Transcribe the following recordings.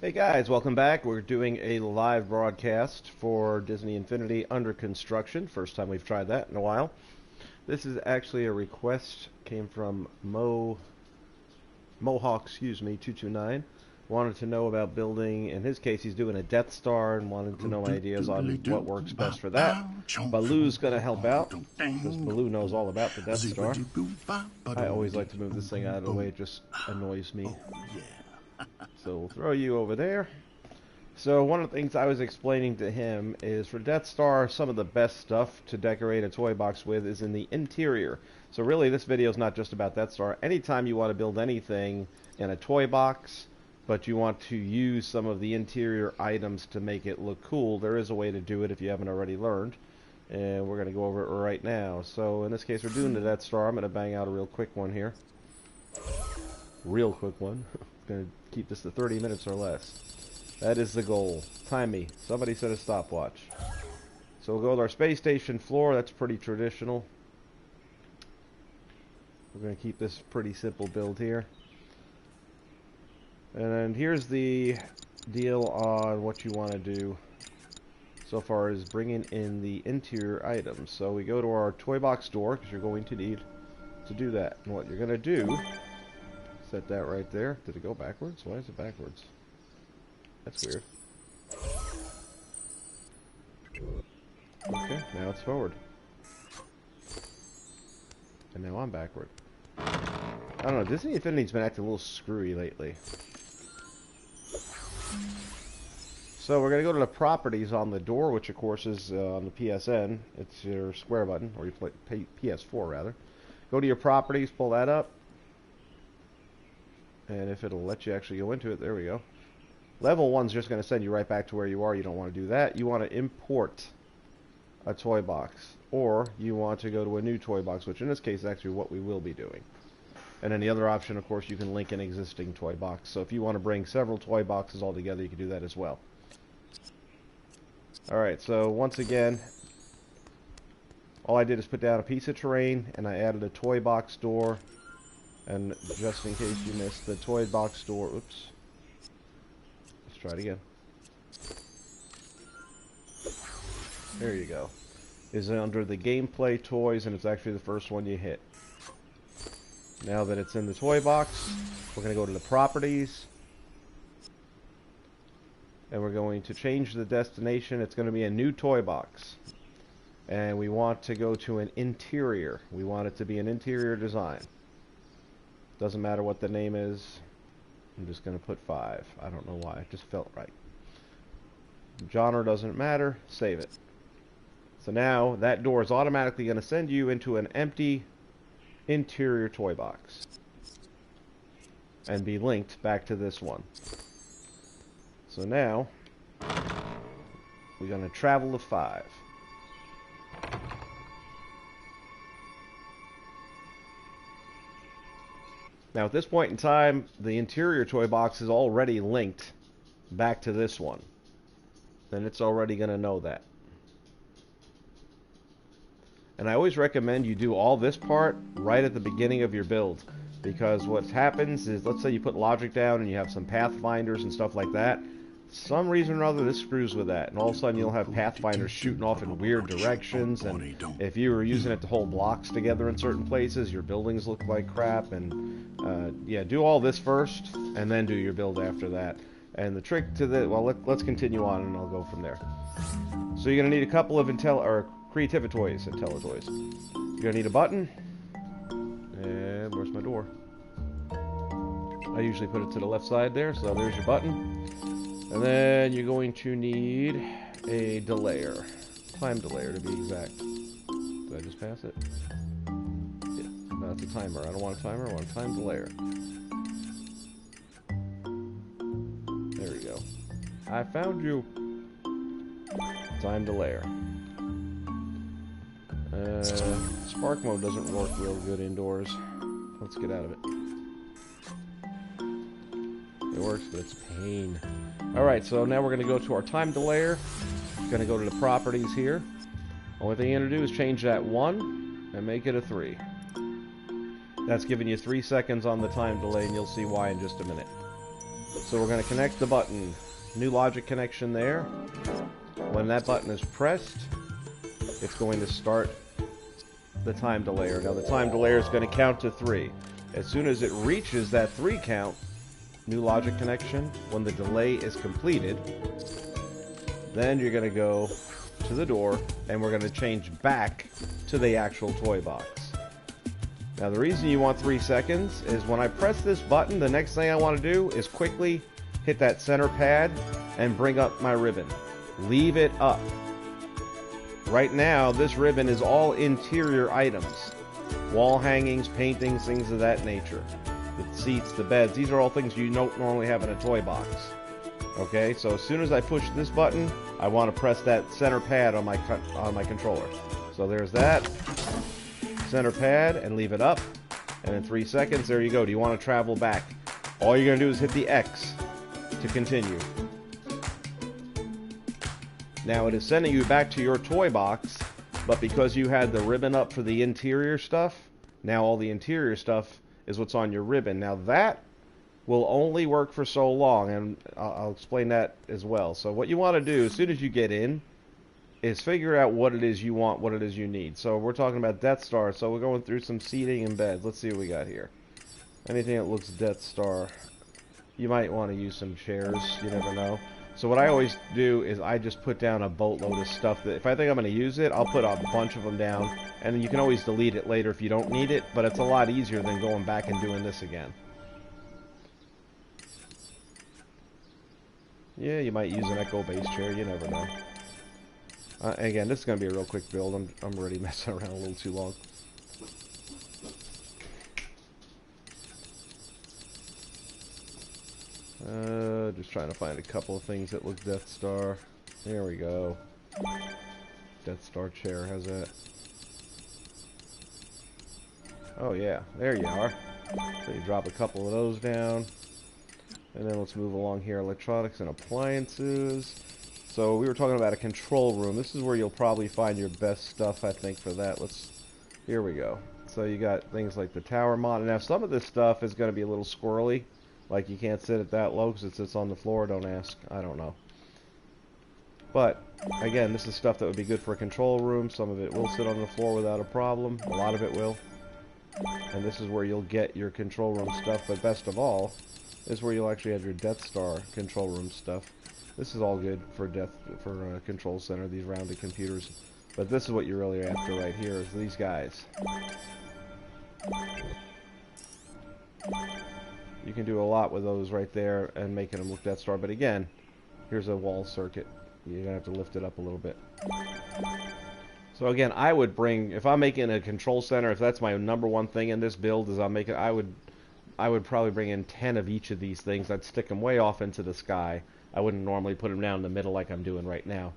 Hey guys, welcome back. We're doing a live broadcast for Disney Infinity under construction. First time we've tried that in a while. This is actually a request came from Mohawk, 229. Wanted to know about building. In his case, he's doing a Death Star and wanted to know my ideas on what works best for that. Baloo's going to help out because Baloo knows all about the Death Star. I always like to move this thing out of the way; it just annoys me. So we'll throw you over there. So one of the things I was explaining to him is for Death Star, some of the best stuff to decorate a toy box with is in the interior. So really this video is not just about Death Star. Anytime you want to build anything in a toy box, but you want to use some of the interior items to make it look cool, there is a way to do it if you haven't already learned. And we're going to go over it right now. So in this case we're doing the Death Star. I'm going to bang out a real quick one here. Real quick one. Going to keep this to 30 minutes or less. That is the goal. Time me. Somebody set a stopwatch. So we'll go with our space station floor. That's pretty traditional. We're going to keep this pretty simple build here. And here's the deal on what you want to do so far as bringing in the interior items. So we go to our toy box door because you're going to need to do that. And what you're going to do, set that right there. Did it go backwards? Why is it backwards? That's weird. Okay, now it's forward. And now I'm backward. I don't know, Disney Infinity's been acting a little screwy lately. So we're going to go to the properties on the door, which of course is on the PSN. It's your square button, or you play PS4 rather. Go to your properties, pull that up. And if it'll let you actually go into it, there we go. Level 1's just going to send you right back to where you are. You don't want to do that. You want to import a toy box. Or you want to go to a new toy box, which in this case is actually what we will be doing. And then the other option, of course, you can link an existing toy box. So if you want to bring several toy boxes all together, you can do that as well. Alright, so once again, all I did is put down a piece of terrain, and I added a toy box door. And just in case you missed, the toy box door, oops. Let's try it again. There you go. Is under the gameplay toys, and it's actually the first one you hit. Now that it's in the toy box, we're going to go to the properties. And we're going to change the destination. It's going to be a new toy box. And we want to go to an interior. We want it to be an interior design. Doesn't matter what the name is. I'm just going to put 5. I don't know why. It just felt right. Genre doesn't matter. Save it. So now that door is automatically going to send you into an empty interior toy box. And be linked back to this one. So now we're going to travel to 5. Now at this point in time, the interior toy box is already linked back to this one. And it's already going to know that. And I always recommend you do all this part right at the beginning of your build. Because what happens is, let's say you put logic down and you have some pathfinders and stuff like that. Some reason or other this screws with that. And all of a sudden you'll have pathfinders shooting off in weird directions. And if you were using it to hold blocks together in certain places, your buildings look like crap. And yeah, do all this first and then do your build after that. And the trick to the, well, let's continue on and I'll go from there. So you're going to need a couple of Creativitoys, Intellitoys. You're going to need a button. And where's my door? I usually put it to the left side there, so there's your button. And then you're going to need a delayer. Time delayer to be exact. Did I just pass it? Yeah, no, it's a timer. I don't want a timer, I want a time delayer. There we go. I found you. Time delayer. Spark mode doesn't work real good indoors. Let's get out of it. It works, but it's a pain. Alright, so now we're going to go to our time delayer. Going to go to the properties here. Only thing you're going to do is change that 1 and make it a 3. That's giving you 3 seconds on the time delay, and you'll see why in just a minute. So we're going to connect the button. New logic connection there. When that button is pressed, it's going to start the time delayer. Now the time delayer is going to count to 3. As soon as it reaches that 3 count, new logic connection, when the delay is completed, then you're going to go to the door and we're going to change back to the actual toy box. Now the reason you want 3 seconds is when I press this button, the next thing I want to do is quickly hit that center pad and bring up my ribbon. Leave it up. Right now, this ribbon is all interior items. Wall hangings, paintings, things of that nature. The seats, the beds, these are all things you don't normally have in a toy box. Okay, so as soon as I push this button, I want to press that center pad on my controller. So there's that. Center pad and leave it up. And in 3 seconds, there you go. Do you want to travel back? All you're going to do is hit the X to continue. Now it is sending you back to your toy box, but because you had the ribbon up for the interior stuff, now all the interior stuff is what's on your ribbon. Now that will only work for so long, and I'll explain that as well. So what you want to do as soon as you get in is figure out what it is you want, what it is you need. So we're talking about Death Star, so we're going through some seating and beds. Let's see what we got here. Anything that looks Death Star. You might want to use some chairs, you never know. So what I always do is I just put down a boatload of stuff that if I think I'm going to use it, I'll put a bunch of them down, and you can always delete it later if you don't need it, but it's a lot easier than going back and doing this again. Yeah, you might use an Echo base chair, you never know. Again, this is going to be a real quick build. I'm already messing around a little too long. Just trying to find a couple of things that look Death Star. There we go. Death Star chair, how's that? Oh yeah, there you are. So you drop a couple of those down. And then let's move along here. Electronics and appliances. So we were talking about a control room. This is where you'll probably find your best stuff, I think, for that. Here we go. So you got things like the tower monitor. Now some of this stuff is going to be a little squirrely. Like you can't sit it that low because it sits on the floor. Don't ask. I don't know. But again, this is stuff that would be good for a control room. Some of it will sit on the floor without a problem. A lot of it will. And this is where you'll get your control room stuff. But best of all is where you'll actually have your Death Star control room stuff. This is all good for Control Center, these rounded computers. But this is what you're really after right here, is these guys. You can do a lot with those right there and making them look Death Star. But again, here's a wall circuit. You're going to have to lift it up a little bit. So again, I would bring, if I'm making a Control Center, if that's my #1 thing in this build, is I would probably bring in 10 of each of these things. I'd stick them way off into the sky. I wouldn't normally put them down in the middle like I'm doing right now.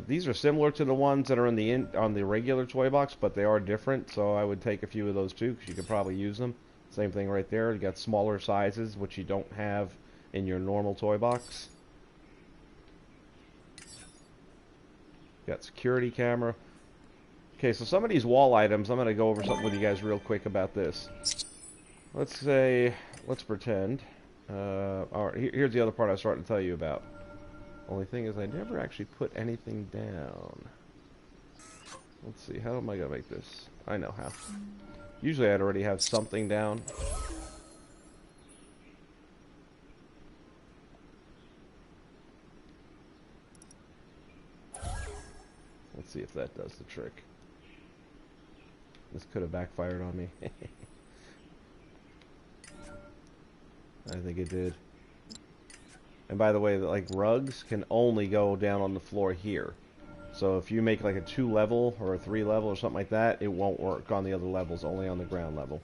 These are similar to the ones that are on the regular toy box, but they are different, so I would take a few of those too, because you could probably use them. Same thing right there. You got smaller sizes, which you don't have in your normal toy box. Got security camera. Okay, so some of these wall items, I'm going to go over something with you guys real quick about this. Let's pretend. Alright, here's the other part I was starting to tell you about. Only thing is I never actually put anything down. Let's see, how am I going to make this? I know how. Usually I'd already have something down. Let's see if that does the trick. This could have backfired on me. I think it did. And by the way, like rugs can only go down on the floor here. So if you make like a 2-level or a 3-level or something like that, it won't work on the other levels, only on the ground level.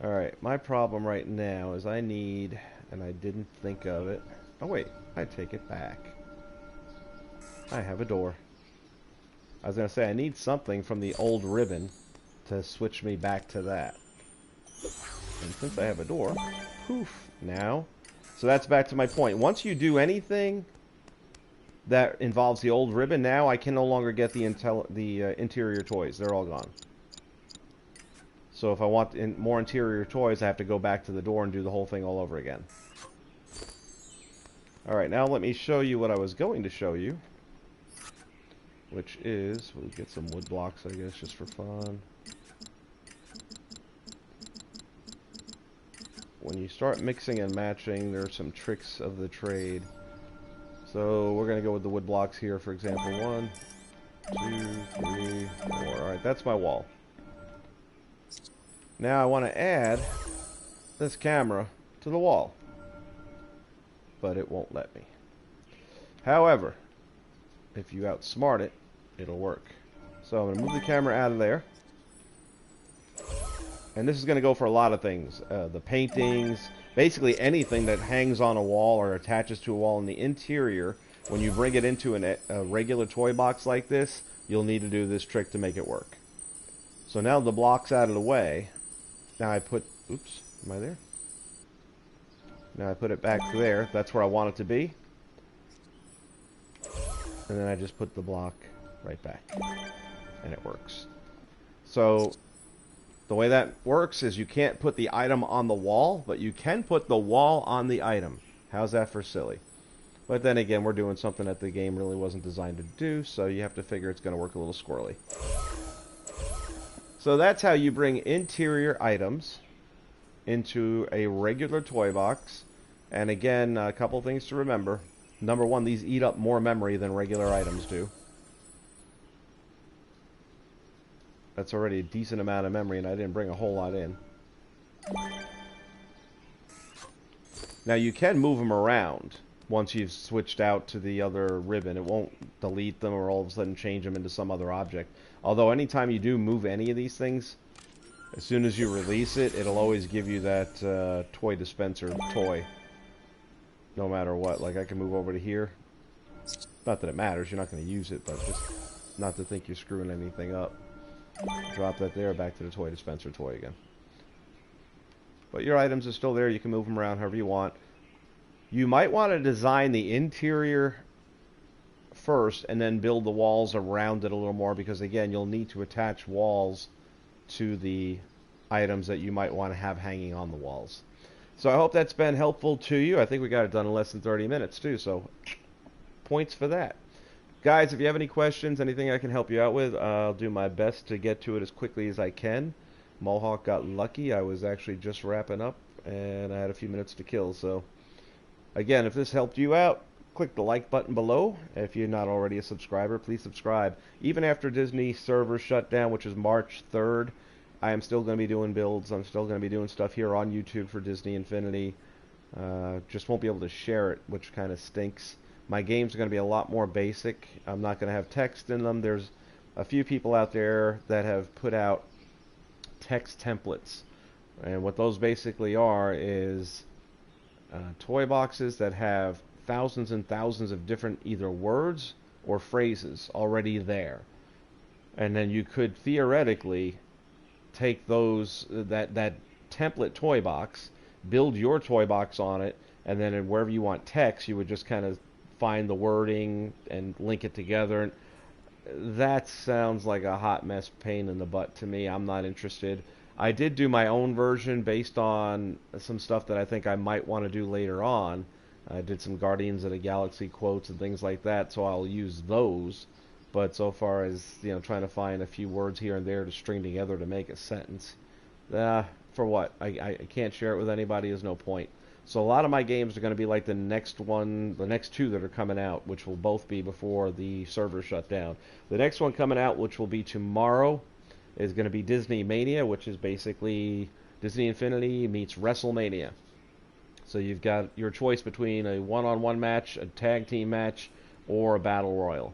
Alright, my problem right now is I need, and I didn't think of it. Oh wait, I take it back. I have a door. I was going to say I need something from the old ribbon to switch me back to that. And since I have a door, poof, now. So that's back to my point. Once you do anything that involves the old ribbon, now I can no longer get the interior toys. They're all gone. So if I want more interior toys, I have to go back to the door and do the whole thing all over again. Alright, now let me show you what I was going to show you. Which is, we'll get some wood blocks, I guess, just for fun. When you start mixing and matching, there are some tricks of the trade. So we're going to go with the wood blocks here, for example. 1, 2, 3, 4. Alright, that's my wall. Now I want to add this camera to the wall. But it won't let me. However, if you outsmart it, it'll work. So I'm going to move the camera out of there. And this is going to go for a lot of things. The paintings, basically anything that hangs on a wall or attaches to a wall in the interior. When you bring it into a regular toy box like this, you'll need to do this trick to make it work. So now the block's out of the way. Now I put, oops, am I there? Now I put it back there. That's where I want it to be. And then I just put the block right back. And it works. So the way that works is you can't put the item on the wall, but you can put the wall on the item. How's that for silly? But then again, we're doing something that the game really wasn't designed to do, so you have to figure it's going to work a little squirrely. So that's how you bring interior items into a regular toy box. And again, a couple things to remember. Number one, these eat up more memory than regular items do. That's already a decent amount of memory, and I didn't bring a whole lot in. Now you can move them around once you've switched out to the other ribbon. It won't delete them or all of a sudden change them into some other object. Although anytime you do move any of these things, as soon as you release it, it'll always give you that toy dispenser toy. No matter what. Like I can move over to here. Not that it matters, you're not going to use it, but just not to think you're screwing anything up. Drop that there, back to the toy dispenser toy again. But your items are still there, you can move them around however you want. You might want to design the interior first and then build the walls around it a little more, because again, you'll need to attach walls to the items that you might want to have hanging on the walls. So I hope that's been helpful to you. I think we got it done in less than 30 minutes too, so points for that. Guys, if you have any questions, anything I can help you out with, I'll do my best to get to it as quickly as I can. Mohawk got lucky. I was actually just wrapping up, and I had a few minutes to kill. So, again, if this helped you out, click the like button below. If you're not already a subscriber, please subscribe. Even after Disney servers shut down, which is March 3rd, I am still going to be doing builds. I'm still going to be doing stuff here on YouTube for Disney Infinity. Just won't be able to share it, which kind of stinks. My games are going to be a lot more basic. I'm not going to have text in them. There's a few people out there that have put out text templates. And what those basically are is toy boxes that have thousands and thousands of different either words or phrases already there. And then you could theoretically take those that template toy box, build your toy box on it, and then wherever you want text, you would just kind of find the wording and link it together. That sounds like a hot mess pain in the butt to me. I'm not interested. I did do my own version based on some stuff that I think I might want to do later on. I did some Guardians of the Galaxy quotes and things like that, so I'll use those. But so far as, you know, trying to find a few words here and there to string together to make a sentence, for what? I can't share it with anybody. There's no point. So a lot of my games are going to be like the next two that are coming out, which will both be before the server shut down. The next one coming out, which will be tomorrow, is going to be Disney Mania, which is basically Disney Infinity meets WrestleMania. So you've got your choice between a one-on-one match, a tag team match, or a battle royal.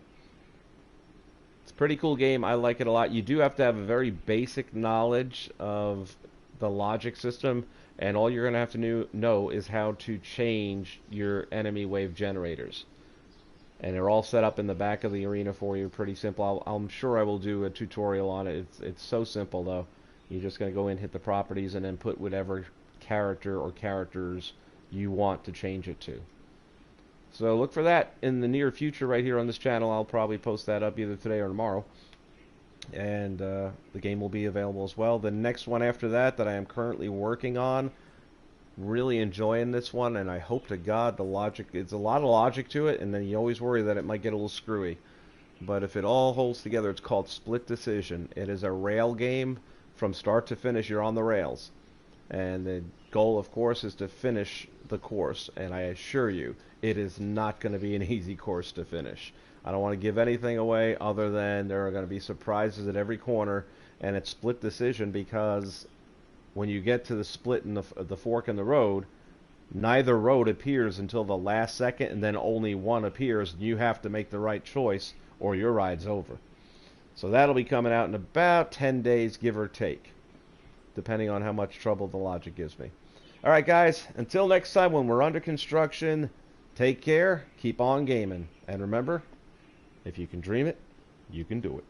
It's a pretty cool game. I like it a lot. You do have to have a very basic knowledge of the logic system, and all you're going to have to know is how to change your enemy wave generators. And they're all set up in the back of the arena for you. Pretty simple. I'm sure I will do a tutorial on it. It's so simple, though. You're just going to go in, hit the properties, and then put whatever character or characters you want to change it to. So look for that in the near future right here on this channel. I'll probably post that up either today or tomorrow. and the game will be available as well. The next one after that I am currently working on, really enjoying this one, and I hope to God the logic, it's a lot of logic to it, and then you always worry that it might get a little screwy. But if it all holds together, it's called Split Decision. It is a rail game. From start to finish, you're on the rails. And the goal, of course, is to finish the course. And I assure you, it is not going to be an easy course to finish. I don't want to give anything away other than there are going to be surprises at every corner. And it's split decision because when you get to the split in the fork in the road, neither road appears until the last second, and then only one appears, and you have to make the right choice or your ride's over. So that'll be coming out in about 10 days, give or take, depending on how much trouble the logic gives me. All right, guys, until next time when we're under construction, take care, keep on gaming, and remember, if you can dream it, you can do it.